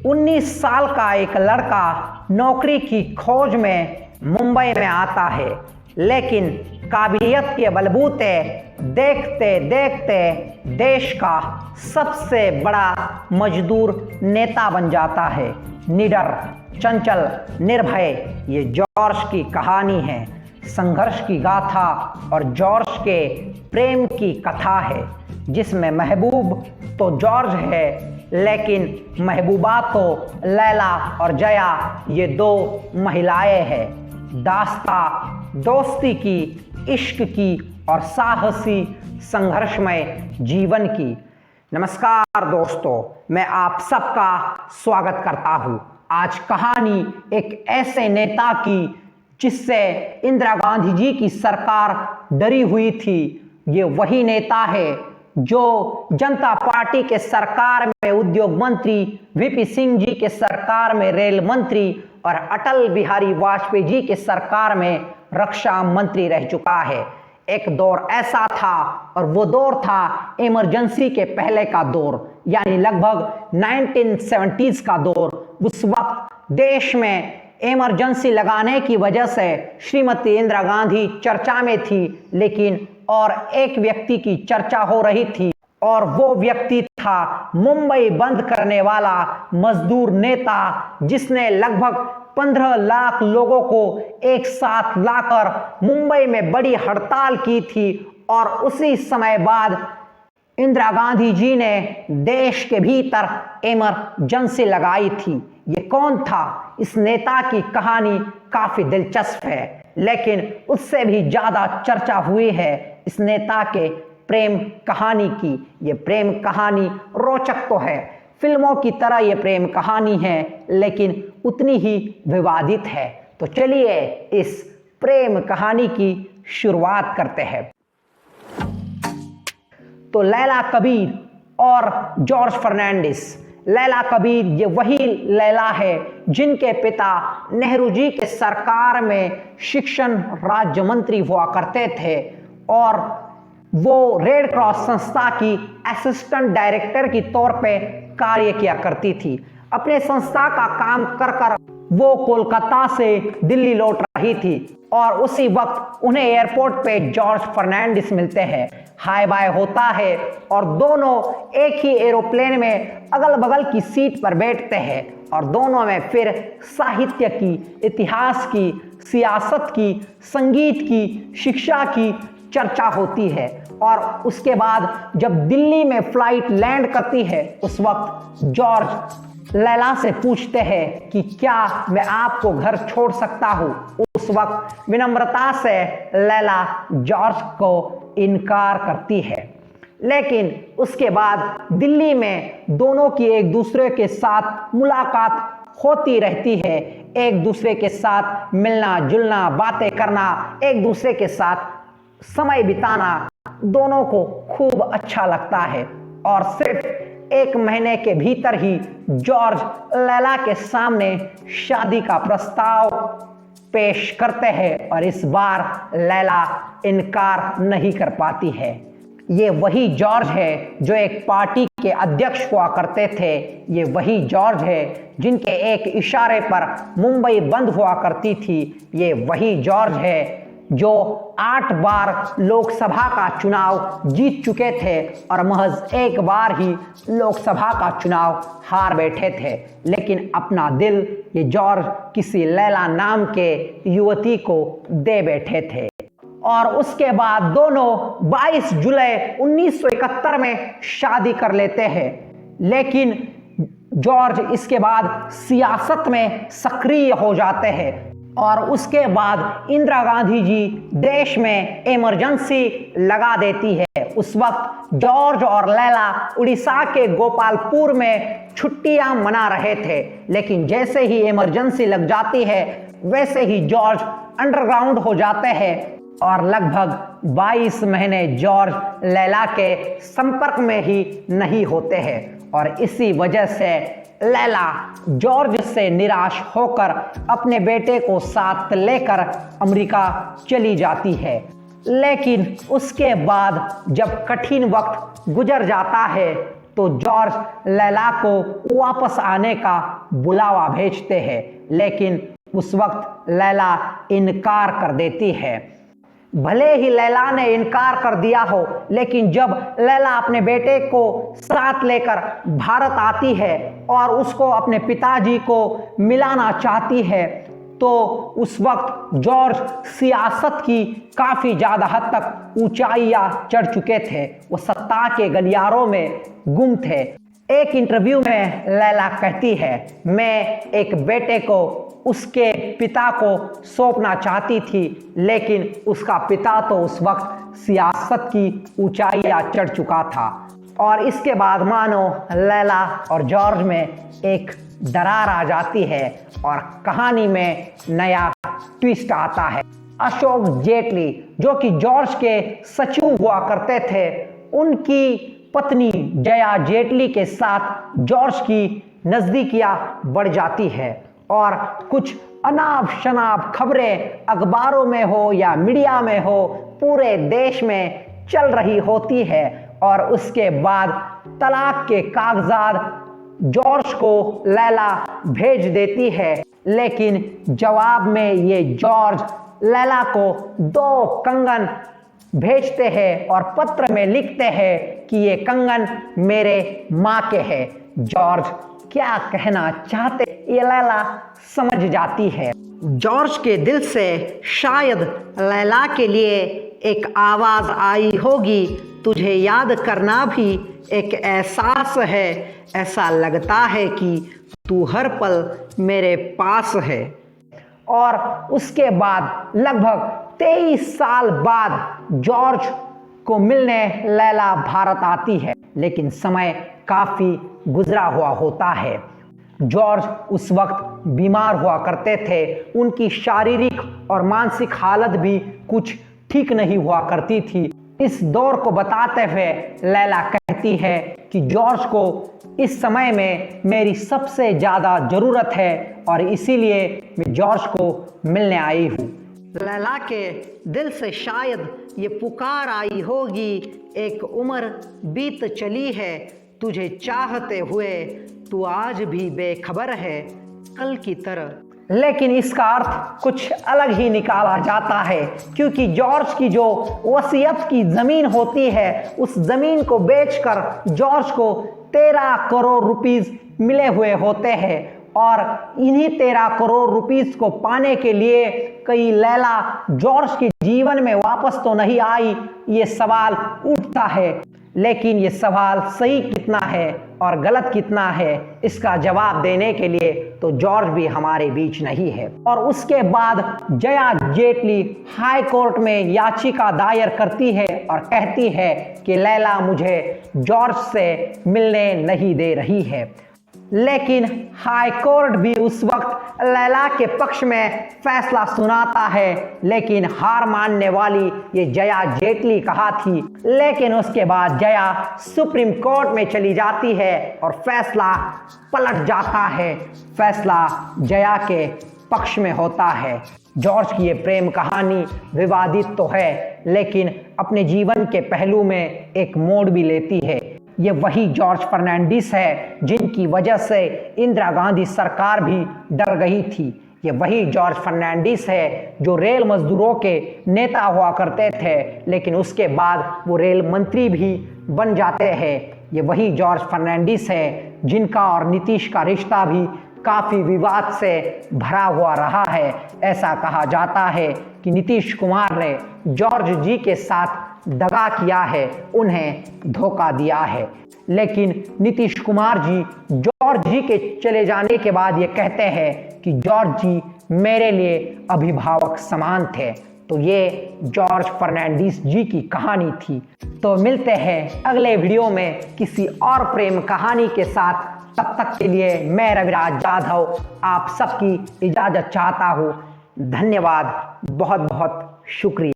19 साल का एक लड़का नौकरी की खोज में मुंबई में आता है, लेकिन काबिलियत के बलबूते देखते देखते देश का सबसे बड़ा मजदूर नेता बन जाता है। निडर, चंचल, निर्भय, ये जॉर्ज की कहानी है। संघर्ष की गाथा और जॉर्ज के प्रेम की कथा है, जिसमें महबूब तो जॉर्ज है, लेकिन महबूबा तो लैला और जया, ये दो महिलाएं हैं। दास्ता दोस्ती की, इश्क की और साहसी संघर्षमय जीवन की। नमस्कार दोस्तों, मैं आप सबका स्वागत करता हूँ। आज कहानी एक ऐसे नेता की जिससे इंदिरा गांधी जी की सरकार डरी हुई थी। ये वही नेता है जो जनता पार्टी के सरकार में उद्योग मंत्री, वीपी सिंह जी के सरकार में रेल मंत्री और अटल बिहारी वाजपेयी जी के सरकार में रक्षा मंत्री रह चुका है। एक दौर ऐसा था और वो दौर था इमरजेंसी के पहले का दौर, यानी लगभग 1970s का दौर। उस वक्त देश में इमरजेंसी लगाने की वजह से श्रीमती इंदिरा गांधी चर्चा में थी, लेकिन और एक व्यक्ति की चर्चा हो रही थी, और वो व्यक्ति था मुंबई बंद करने वाला मजदूर नेता, जिसने लगभग 15 लाख लोगों को एक साथ लाकर मुंबई में बड़ी हड़ताल की थी। और उसी समय बाद इंदिरा गांधी जी ने देश के भीतर इमरजेंसी लगाई थी। ये कौन था? इस नेता की कहानी काफी दिलचस्प है, लेकिन उससे भी ज्यादा चर्चा हुई है इस नेता के प्रेम कहानी की। ये प्रेम कहानी रोचक तो है, फिल्मों की तरह ये प्रेम कहानी है, लेकिन उतनी ही विवादित है। तो चलिए इस प्रेम कहानी की शुरुआत करते हैं। तो लैला कबीर और जॉर्ज फर्नांडिस। लैला कबीर ये वही लैला है जिनके पिता नेहरू जी के सरकार में शिक्षण राज्य मंत्री हुआ करते थे, और वो रेड क्रॉस संस्था की असिस्टेंट डायरेक्टर की तौर पे कार्य किया करती थी। अपने संस्था का काम कर कर वो कोलकाता से दिल्ली लौट रही थी, और उसी वक्त उन्हें एयरपोर्ट पे जॉर्ज फर्नांडिस मिलते हैं। हाय बाय होता है और दोनों एक ही एरोप्लेन में अगल बगल की सीट पर बैठते हैं, और दोनों में फिर साहित्य की, इतिहास की, सियासत की, संगीत की, शिक्षा की चर्चा होती है। और उसके बाद जब दिल्ली में फ्लाइट लैंड करती है, उस वक्त जॉर्ज लैला से पूछते हैं कि क्या मैं आपको घर छोड़ सकता हूँ। उस वक्त विनम्रता से लैला जॉर्ज को इनकार करती है, लेकिन उसके बाद दिल्ली में दोनों की एक दूसरे के साथ मुलाकात होती रहती है। एक दूसरे के साथ मिलना जुलना, बातें करना, एक दूसरे के साथ समय बिताना दोनों को खूब अच्छा लगता है। और सिर्फ 1 महीने के भीतर ही जॉर्ज लैला के सामने शादी का प्रस्ताव पेश करते हैं, और इस बार लैला इनकार नहीं कर पाती है। ये वही जॉर्ज है जो एक पार्टी के अध्यक्ष हुआ करते थे। ये वही जॉर्ज है जिनके एक इशारे पर मुंबई बंद हुआ करती थी। ये वही जॉर्ज है जो 8 बार लोकसभा का चुनाव जीत चुके थे, और महज 1 बार ही लोकसभा का चुनाव हार बैठे थे। लेकिन अपना दिल ये जॉर्ज किसी लैला नाम के युवती को दे बैठे थे। और उसके बाद दोनों 22 जुलाई 1971 में शादी कर लेते हैं। लेकिन जॉर्ज इसके बाद सियासत में सक्रिय हो जाते हैं, और उसके बाद इंदिरा गांधी जी देश में इमरजेंसी लगा देती है। उस वक्त जॉर्ज और लैला उड़ीसा के गोपालपुर में छुट्टियां मना रहे थे, लेकिन जैसे ही इमरजेंसी लग जाती है, वैसे ही जॉर्ज अंडरग्राउंड हो जाते हैं, और लगभग 22 महीने जॉर्ज लैला के संपर्क में ही नहीं होते हैं। और इसी वजह से लैला जॉर्ज से निराश होकर अपने बेटे को साथ लेकर अमेरिका चली जाती है। लेकिन उसके बाद जब कठिन वक्त गुजर जाता है, तो जॉर्ज लैला को वापस आने का बुलावा भेजते हैं, लेकिन उस वक्त लैला इनकार कर देती है। भले ही लैला ने इनकार कर दिया हो, लेकिन जब लैला अपने बेटे को साथ लेकर भारत आती है और उसको अपने पिताजी को मिलाना चाहती है, तो उस वक्त जॉर्ज सियासत की काफ़ी ज़्यादा हद तक ऊंचाइयां चढ़ चुके थे। वो सत्ता के गलियारों में गुम थे। एक इंटरव्यू में लैला कहती है, मैं एक बेटे को उसके पिता को सौंपना चाहती थी, लेकिन उसका पिता तो उस वक्त सियासत की ऊंचाइयां चढ़ चुका था। और इसके बाद मानो लैला और जॉर्ज में एक दरार आ जाती है और कहानी में नया ट्विस्ट आता है। अशोक जेटली, जो कि जॉर्ज के सचिव हुआ करते थे, उनकी पत्नी जया जेटली के साथ जॉर्ज की नज़दीकियां बढ़ जाती है और कुछ अनाप शनाप खबरें अखबारों में हो या मीडिया में हो, पूरे देश में चल रही होती है। और उसके बाद तलाक के कागजात जॉर्ज को लैला भेज देती है, लेकिन जवाब में ये जॉर्ज लैला को 2 कंगन भेजते हैं और पत्र में लिखते हैं कि ये कंगन मेरे माँ के हैं। जॉर्ज क्या कहना चाहते ये लैला समझ जाती है। जॉर्ज के दिल से शायद लैला के लिए एक आवाज़ आई होगी, तुझे याद करना भी एक एहसास है, ऐसा लगता है कि तू हर पल मेरे पास है। और उसके बाद लगभग 23 साल बाद जॉर्ज को मिलने लैला भारत आती है, लेकिन समय काफ़ी गुजरा हुआ होता है। जॉर्ज उस वक्त बीमार हुआ करते थे, उनकी शारीरिक और मानसिक हालत भी कुछ ठीक नहीं हुआ करती थी। इस दौर को बताते हुए लैला कहती है कि जॉर्ज को इस समय में मेरी सबसे ज़्यादा ज़रूरत है और इसीलिए मैं जॉर्ज को मिलने आई हूँ। लैला के दिल से शायद ये पुकार आई होगी, एक उम्र बीत चली है तुझे चाहते हुए, तू आज भी बेखबर है कल की तरह। लेकिन इसका अर्थ कुछ अलग ही निकाला जाता है, क्योंकि जॉर्ज की जो वसीयत की ज़मीन होती है, उस ज़मीन को बेचकर जॉर्ज को 13 करोड़ रुपीस मिले हुए होते हैं और इन्हीं 13 करोड़ रुपीस को पाने के लिए कई लैला जॉर्ज के जीवन में वापस तो नहीं आई, ये सवाल उठता है। लेकिन ये सवाल सही कितना है और गलत कितना है, इसका जवाब देने के लिए तो जॉर्ज भी हमारे बीच नहीं है। और उसके बाद जया जेटली हाई कोर्ट में याचिका दायर करती है और कहती है कि लैला मुझे जॉर्ज से मिलने नहीं दे रही है। लेकिन हाई कोर्ट भी उस वक्त लैला के पक्ष में फैसला सुनाता है, लेकिन हार मानने वाली ये जया जेटली कहा थी। लेकिन उसके बाद जया सुप्रीम कोर्ट में चली जाती है और फैसला पलट जाता है, फैसला जया के पक्ष में होता है। जॉर्ज की ये प्रेम कहानी विवादित तो है, लेकिन अपने जीवन के पहलू में एक मोड़ भी लेती है। ये वही जॉर्ज फर्नांडिस है जिनकी वजह से इंदिरा गांधी सरकार भी डर गई थी। ये वही जॉर्ज फर्नांडिस है जो रेल मजदूरों के नेता हुआ करते थे, लेकिन उसके बाद वो रेल मंत्री भी बन जाते हैं। ये वही जॉर्ज फर्नांडिस है जिनका और नीतीश का रिश्ता भी काफ़ी विवाद से भरा हुआ रहा है। ऐसा कहा जाता है कि नीतीश कुमार ने जॉर्ज जी के साथ दगा किया है, उन्हें धोखा दिया है। लेकिन नीतीश कुमार जी जॉर्ज जी के चले जाने के बाद ये कहते हैं कि जॉर्ज जी मेरे लिए अभिभावक समान थे। तो ये जॉर्ज फर्नांडिस जी की कहानी थी। तो मिलते हैं अगले वीडियो में किसी और प्रेम कहानी के साथ। तब तक के लिए मैं रविराज जाधव आप सबकी इजाज़त चाहता हूँ। धन्यवाद, बहुत बहुत शुक्रिया।